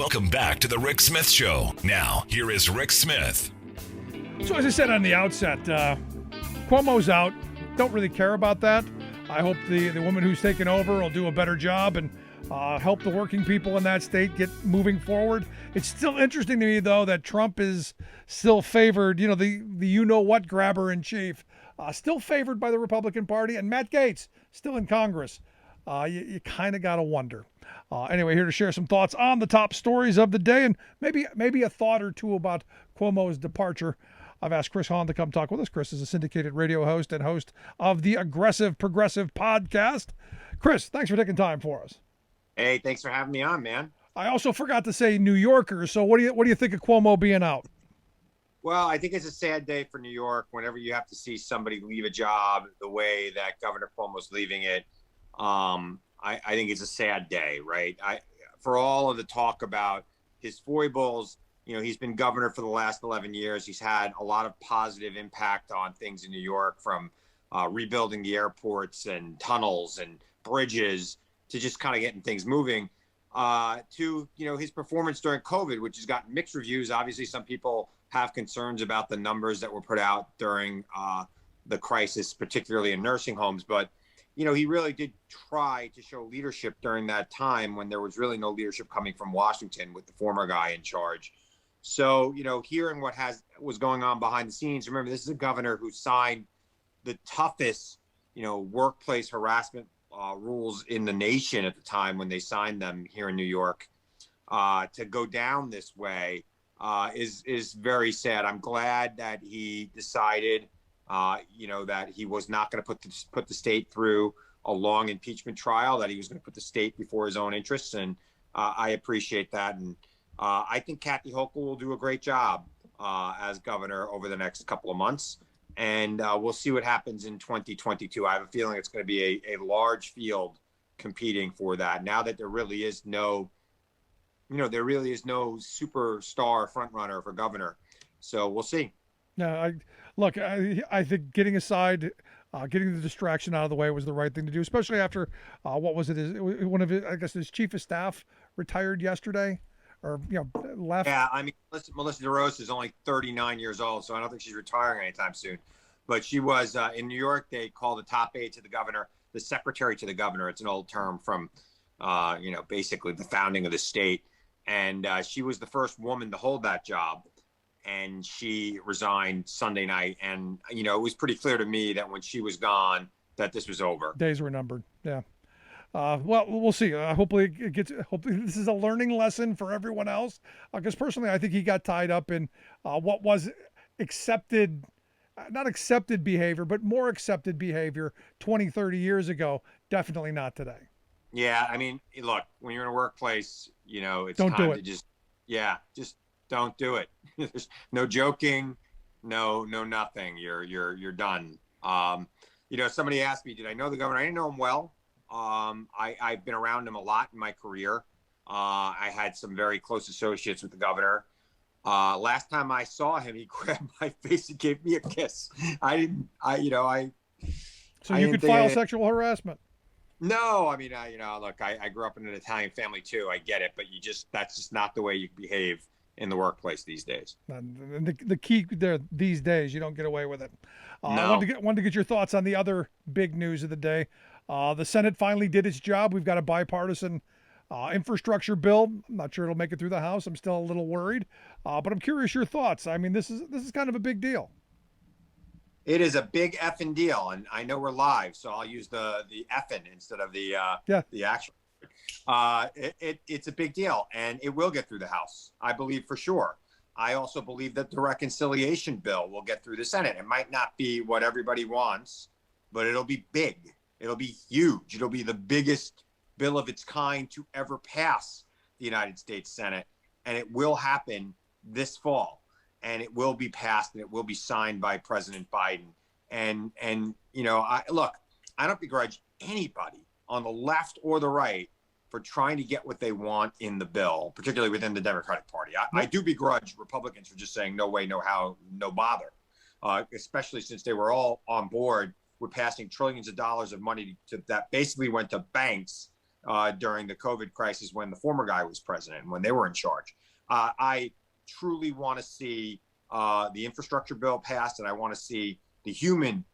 Welcome back to the Rick Smith Show. Now, here is Rick Smith. So as I said on the outset, Cuomo's out. Don't really care about that. I hope the woman who's taken over will do a better job and help the working people in that state get moving forward. It's still interesting to me, though, that Trump is still favored, the you-know-what grabber-in-chief, still favored by the Republican Party, and Matt Gaetz still in Congress. You kind of got to wonder. Anyway, here to share some thoughts on the top stories of the day and maybe a thought or two about Cuomo's departure. I've asked Chris Hahn to come talk with us. Chris is a syndicated radio host and host of the Aggressive Progressive podcast. Chris, thanks for taking time for us. Hey, thanks for having me on, man. I also forgot to say New Yorkers. So what do you think of Cuomo being out? Well, I think it's a sad day for New York whenever you have to see somebody leave a job the way that Governor Cuomo's leaving it. I think it's a sad day, right? For all of the talk about his foibles, he's been governor for the last 11 years. He's had a lot of positive impact on things in New York, from rebuilding the airports and tunnels and bridges to just kind of getting things moving, to, his performance during COVID, which has gotten mixed reviews. Obviously, some people have concerns about the numbers that were put out during the crisis, particularly in nursing homes. But, he really did try to show leadership during that time when there was really no leadership coming from Washington with the former guy in charge. So, hearing what was going on behind the scenes, remember, this is a governor who signed the toughest, workplace harassment rules in the nation at the time when they signed them here in New York. To go down this way is very sad. I'm glad that he decided, that he was not going to put the state through a long impeachment trial, that he was going to put the state before his own interests. And I appreciate that. And I think Kathy Hochul will do a great job as governor over the next couple of months. And we'll see what happens in 2022. I have a feeling it's going to be a large field competing for that. Now that there really is no superstar front runner for governor. So we'll see. No, I think getting the distraction out of the way was the right thing to do, especially after one of his chief of staff retired yesterday, or left. Yeah, I mean, Melissa DeRose is only 39 years old, so I don't think she's retiring anytime soon. But she was in New York. They call the top aide to the governor the secretary to the governor. It's an old term from, basically the founding of the state. And she was the first woman to hold that job. And she resigned Sunday night. And, it was pretty clear to me that when she was gone, that this was over. Days were numbered. Yeah. Well, we'll see. Hopefully this is a learning lesson for everyone else. Because personally, I think he got tied up in what was not accepted behavior, but more accepted behavior 20, 30 years ago. Definitely not today. Yeah. I mean, look, when you're in a workplace, it's don't time do it. to just don't do it. There's no joking, no nothing. You're done. Somebody asked me, did I know the governor? I didn't know him well. I've been around him a lot in my career. I had some very close associates with the governor. Last time I saw him, he grabbed my face and gave me a kiss. So you could file sexual harassment. No, I mean, look, I grew up in an Italian family too. I get it, but that's just not the way you behave in the workplace these days. The key there these days, you don't get away with it. No. I wanted to get your thoughts on the other big news of the day. The Senate finally did its job. We've got a bipartisan infrastructure bill. I'm not sure it'll make it through the House. I'm still a little worried, but I'm curious your thoughts. I mean, this is kind of a big deal. It is a big effing deal, and I know we're live, so I'll use the effing instead of the actual. It's a big deal, and it will get through the House, I believe, for sure. I also believe that the reconciliation bill will get through the Senate. It might not be what everybody wants, but it'll be big. It'll be huge. It'll be the biggest bill of its kind to ever pass the United States Senate, and it will happen this fall. And it will be passed, and it will be signed by President Biden. And I don't begrudge anybody on the left or the right for trying to get what they want in the bill, particularly within the Democratic Party. I do begrudge Republicans for just saying no way, no how, no bother, especially since they were all on board with passing trillions of dollars of money that basically went to banks during the COVID crisis when the former guy was president and when they were in charge. I truly want to see the infrastructure bill passed, and I want to see the human,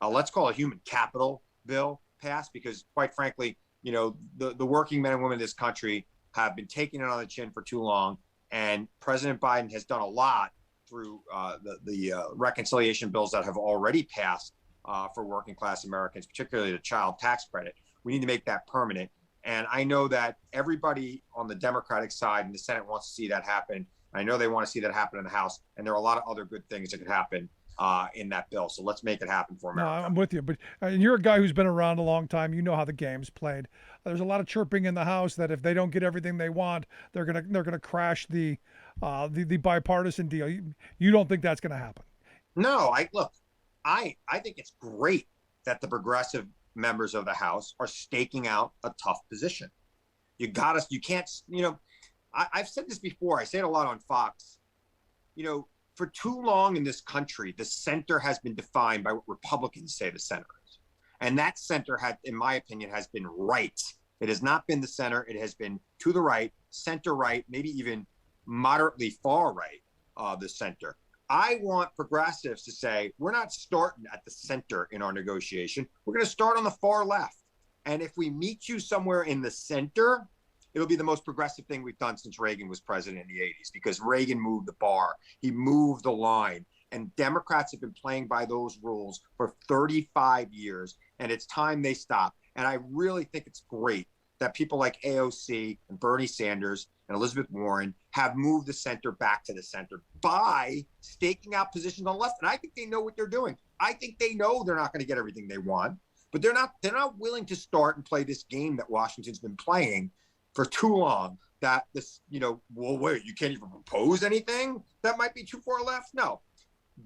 let's call it human capital bill passed, because quite frankly, the working men and women in this country have been taking it on the chin for too long. And President Biden has done a lot through the reconciliation bills that have already passed for working class Americans, particularly the child tax credit. We need to make that permanent. And I know that everybody on the Democratic side in the Senate wants to see that happen. I know they want to see that happen in the House. And there are a lot of other good things that could happen in that bill. So let's make it happen for America. No, I'm with you. But you're a guy who's been around a long time. You know how the game's played. There's a lot of chirping in the House that if they don't get everything they want, they're gonna crash the bipartisan deal. You don't think that's gonna happen? No, I think it's great that the progressive members of the House are staking out a tough position. You can't, I've said this before. I say it a lot on Fox. For too long in this country, the center has been defined by what Republicans say the center is. And that center in my opinion, has been right. It has not been the center. It has been to the right, center right, maybe even moderately far right, the center. I want progressives to say, we're not starting at the center in our negotiation. We're going to start on the far left. And if we meet you somewhere in the center, it'll be the most progressive thing we've done since Reagan was president in the 80s, because Reagan moved the bar. He moved the line. And Democrats have been playing by those rules for 35 years. And it's time they stop. And I really think it's great that people like AOC and Bernie Sanders and Elizabeth Warren have moved the center back to the center by staking out positions on the left. And I think they know what they're doing. I think they know they're not going to get everything they want, but they're not willing to start and play this game that Washington's been playing for too long, that this, well, wait, you can't even propose anything that might be too far left? No.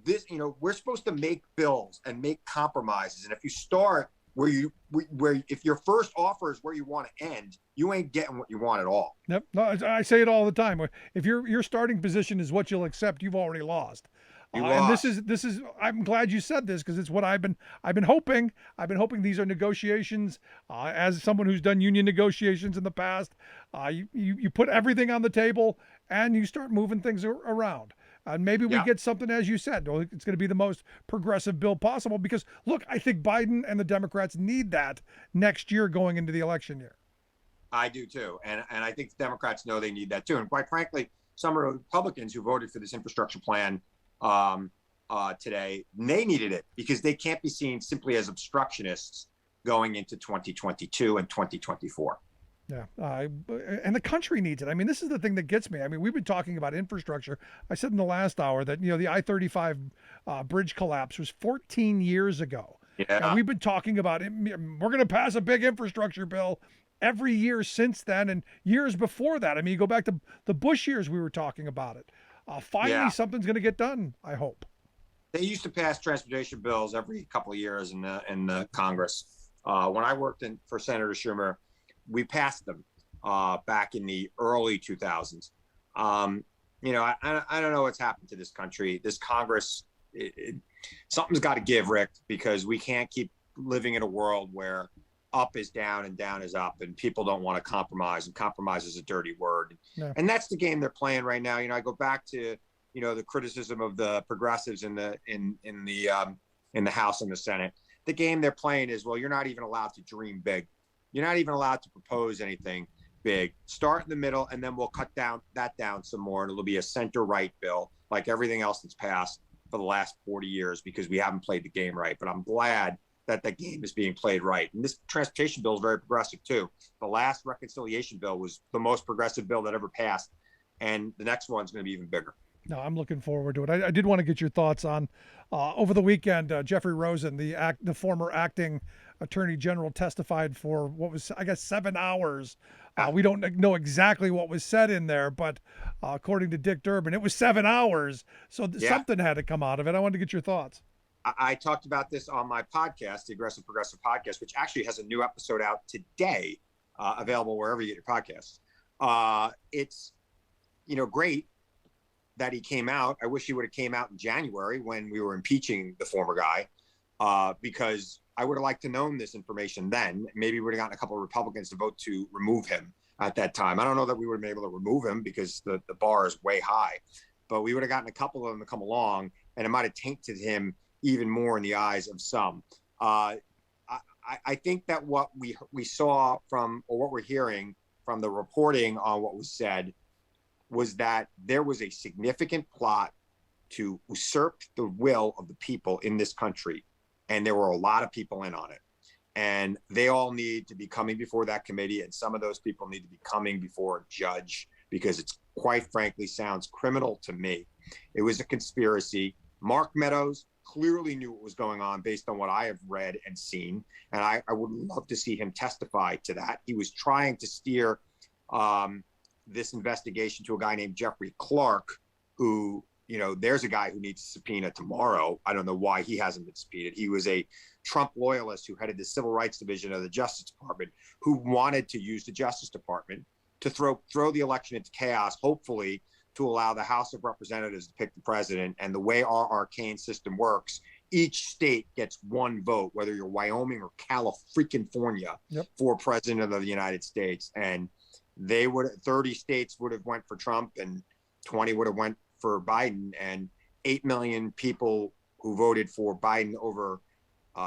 This, we're supposed to make bills and make compromises. And if you start if your first offer is where you want to end, you ain't getting what you want at all. Yep. No, I say it all the time. If your starting position is what you'll accept, you've already lost. And this is I'm glad you said this, because it's what I've been hoping. I've been hoping these are negotiations. As someone who's done union negotiations in the past, you put everything on the table and you start moving things around. And maybe we get something, as you said, it's going to be the most progressive bill possible, because look, I think Biden and the Democrats need that next year going into the election year. I do too. And I think the Democrats know they need that too. And quite frankly, some of the Republicans who voted for this infrastructure plan today, they needed it, because they can't be seen simply as obstructionists going into 2022 and 2024. Yeah, and the country needs it. I mean, this is the thing that gets me. I mean, we've been talking about infrastructure. I said in the last hour that, the I-35 bridge collapse was 14 years ago. Yeah. And we've been talking about it. We're going to pass a big infrastructure bill every year since then, and years before that. I mean, you go back to the Bush years, we were talking about it. Finally, something's going to get done, I hope. They used to pass transportation bills every couple of years in the Congress. When I worked for Senator Schumer, we passed them back in the early 2000s. I don't know what's happened to this country. This Congress, something's got to give, Rick, because we can't keep living in a world where up is down and down is up, and people don't want to compromise, and compromise is a dirty word. Yeah. And that's the game they're playing right now. I go back to, the criticism of the progressives in the House and the Senate. The game they're playing is, well, you're not even allowed to dream big. You're not even allowed to propose anything big. Start in the middle, and then we'll cut that down some more, and it'll be a center-right bill, like everything else that's passed for the last 40 years, because we haven't played the game right. But I'm glad that the game is being played right. And this transportation bill is very progressive, too. The last reconciliation bill was the most progressive bill that ever passed, and the next one's going to be even bigger. No, I'm looking forward to it. I did want to get your thoughts on over the weekend. Jeffrey Rosen, the former acting attorney general, testified for what was, I guess, 7 hours. We don't know exactly what was said in there, but according to Dick Durbin, it was 7 hours. So something had to come out of it. I wanted to get your thoughts. I talked about this on my podcast, the Aggressive Progressive Podcast, which actually has a new episode out today, available wherever you get your podcasts. It's, great that he came out. I wish he would have came out in January when we were impeaching the former guy, because I would have liked to known this information then. Maybe we would have gotten a couple of Republicans to vote to remove him at that time. I don't know that we would have been able to remove him because the bar is way high, but we would have gotten a couple of them to come along, and it might have tainted him even more in the eyes of some. I think that what we saw from, or what we're hearing from the reporting on what was said, was that there was a significant plot to usurp the will of the people in this country. And there were a lot of people in on it. And they all need to be coming before that committee. And some of those people need to be coming before a judge, because it's, quite frankly, sounds criminal to me. It was a conspiracy. Mark Meadows clearly knew what was going on based on what I have read and seen. And I would love to see him testify to that. He was trying to steer this investigation to a guy named Jeffrey Clark, who, there's a guy who needs a subpoena tomorrow. I don't know why he hasn't been subpoenaed. He was a Trump loyalist who headed the Civil Rights Division of the Justice Department, who wanted to use the Justice Department to throw the election into chaos, hopefully to allow the House of Representatives to pick the president. And the way our arcane system works, each state gets one vote, whether you're Wyoming or California, for president of the United States. And 30 states would have went for Trump, and 20 would have went for Biden, and 8 million people who voted for Biden over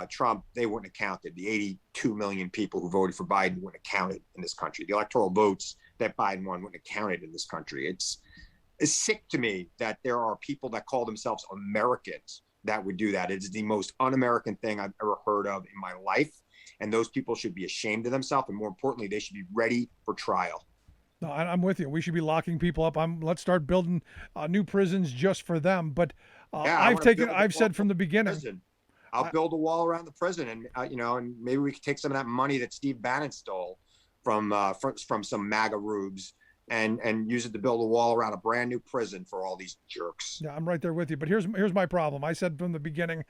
Trump, they wouldn't have counted. The 82 million people who voted for Biden wouldn't have counted in this country. The electoral votes that Biden won wouldn't have counted in this country. It's sick to me that there are people that call themselves Americans that would do that. It's the most un-American thing I've ever heard of in my life. And those people should be ashamed of themselves. And more importantly, they should be ready for trial. No, I'm with you. We should be locking people up. Let's start building new prisons just for them. But I've said from the beginning, I'll build a wall around the prison, and and maybe we could take some of that money that Steve Bannon stole from some MAGA rubes and use it to build a wall around a brand new prison for all these jerks. Yeah, I'm right there with you. But here's my problem. I said from the beginning,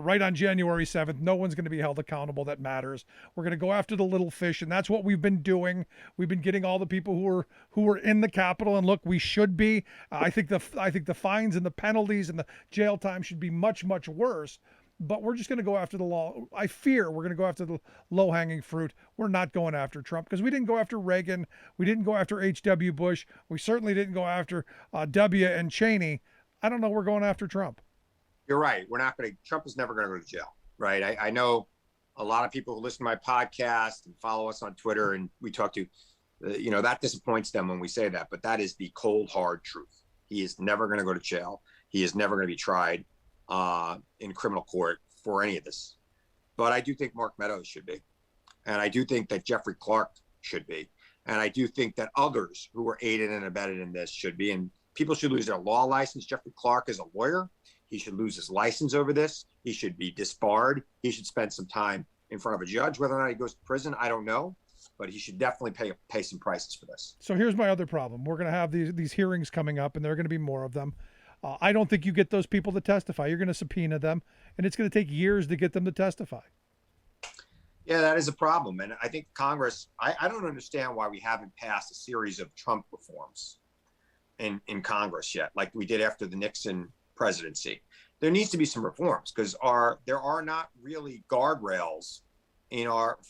right on January 7th, no one's going to be held accountable that matters. We're going to go after the little fish, and that's what we've been doing. We've been getting all the people who were in the Capitol, and look, we should be. I think the fines and the penalties and the jail time should be much, much worse. But we're just going to go after the law. I fear we're going to go after the low-hanging fruit. We're not going after Trump, because we didn't go after Reagan. We didn't go after H.W. Bush. We certainly didn't go after W. and Cheney. I don't know. We're going after Trump. You're right. Trump is never going to go to jail, right? I know a lot of people who listen to my podcast and follow us on Twitter, and we talk to, that disappoints them when we say that. But that is the cold, hard truth. He is never going to go to jail. He is never going to be tried in criminal court for any of this. But I do think Mark Meadows should be. And I do think that Jeffrey Clark should be. And I do think that others who were aided and abetted in this should be. And people should lose their law license. Jeffrey Clark is a lawyer. He should lose his license over this. He should be disbarred. He should spend some time in front of a judge. Whether or not he goes to prison, I don't know. But he should definitely pay some prices for this. So here's my other problem. We're going to have these hearings coming up, and there are going to be more of them. I don't think you get those people to testify. You're going to subpoena them, and it's going to take years to get them to testify. Yeah, that is a problem. And I think Congress, I don't understand why we haven't passed a series of Trump reforms in Congress yet, like we did after the Nixon presidency. There needs to be some reforms, because there are not really guardrails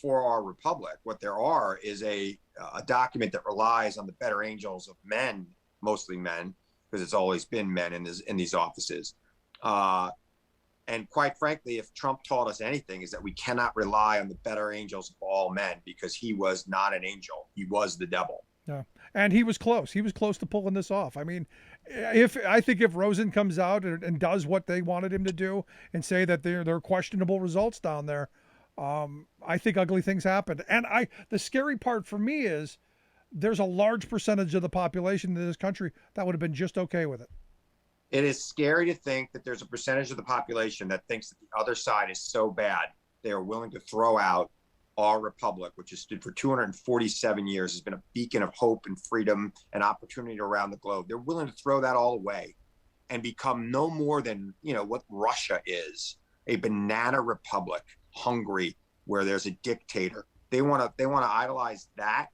for our republic. What there are is a document that relies on the better angels of men, mostly men, because it's always been men in these offices. And quite frankly, if Trump taught us anything, is that we cannot rely on the better angels of all men, because he was not an angel. He was the devil. Yeah. And he was close. He was close to pulling this off. I mean, I think if Rosen comes out and does what they wanted him to do and say that there are questionable results down there, I think ugly things happened. And the scary part for me is there's a large percentage of the population in this country that would have been just okay with it. It is scary to think that there's a percentage of the population that thinks that the other side is so bad, they are willing to throw out our republic, which has stood for 247 years, has been a beacon of hope and freedom and opportunity around the globe. They're willing to throw that all away and become no more than, what Russia is, a banana republic, hungry, where there's a dictator. They want to idolize that.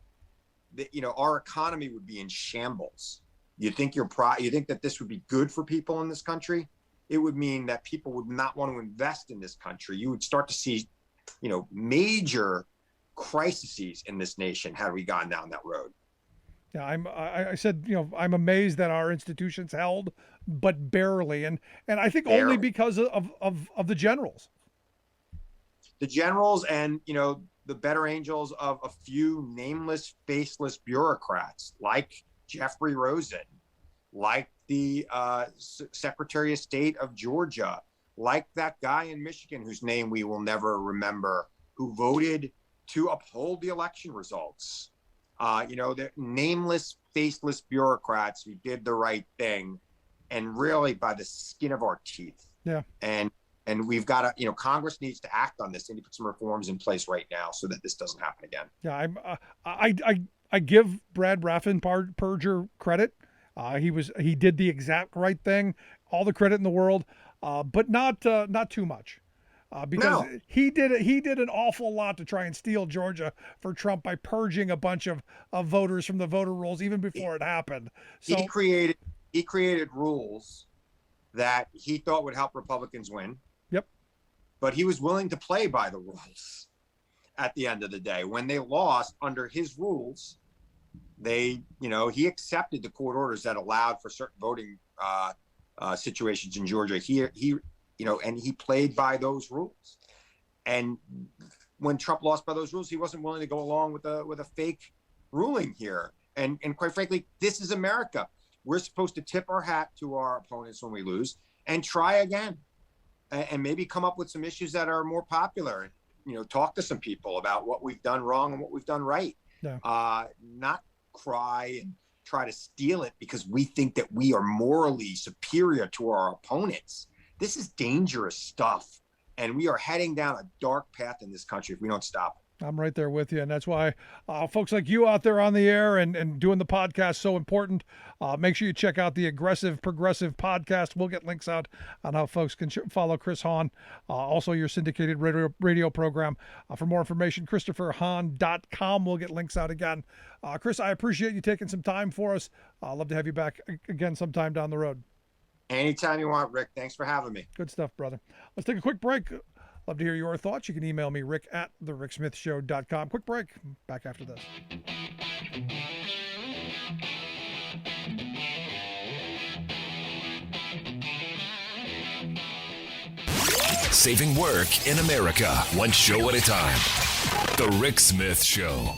Our economy would be in shambles. You think that this would be good for people in this country? It would mean that people would not want to invest in this country. You would start to see major crises in this nation had we gone down that road. Yeah, I said, I'm amazed that our institutions held, but barely, and I think only because of the generals. The generals and the better angels of a few nameless, faceless bureaucrats like Jeffrey Rosen, like the Secretary of State of Georgia, like that guy in Michigan whose name we will never remember, who voted to uphold the election results. The nameless, faceless bureaucrats who did the right thing, and really by the skin of our teeth. Yeah. And we've got to, Congress needs to act on this and put some reforms in place right now so that this doesn't happen again. Yeah, I give Brad Raffensperger credit. He did the exact right thing, all the credit in the world, but not too much. Because he did an awful lot to try and steal Georgia for Trump by purging a bunch of voters from the voter rolls even before it happened. So he created rules that he thought would help Republicans win. Yep. But he was willing to play by the rules at the end of the day. When they lost under his rules, he accepted the court orders that allowed for certain voting situations in Georgia. And he played by those rules. And when Trump lost by those rules, he wasn't willing to go along with a fake ruling here. And quite frankly, this is America. We're supposed to tip our hat to our opponents when we lose and try again, and maybe come up with some issues that are more popular. Talk to some people about what we've done wrong and what we've done right. Yeah. Not cry and try to steal it because we think that we are morally superior to our opponents. This is dangerous stuff, and we are heading down a dark path in this country if we don't stop it. I'm right there with you, and that's why folks like you out there on the air and doing the podcast so important. Make sure you check out the Aggressive Progressive podcast. We'll get links out on how folks can follow Chris Hahn, also your syndicated radio program. For more information, ChristopherHahn.com. We'll get links out again. Chris, I appreciate you taking some time for us. I'd love to have you back again sometime down the road. Anytime you want, Rick. Thanks for having me. Good stuff, brother. Let's take a quick break. Love to hear your thoughts. You can email me, rick@thericksmithshow.com. Quick break. Back after this. Saving work in America, one show at a time. The Rick Smith Show.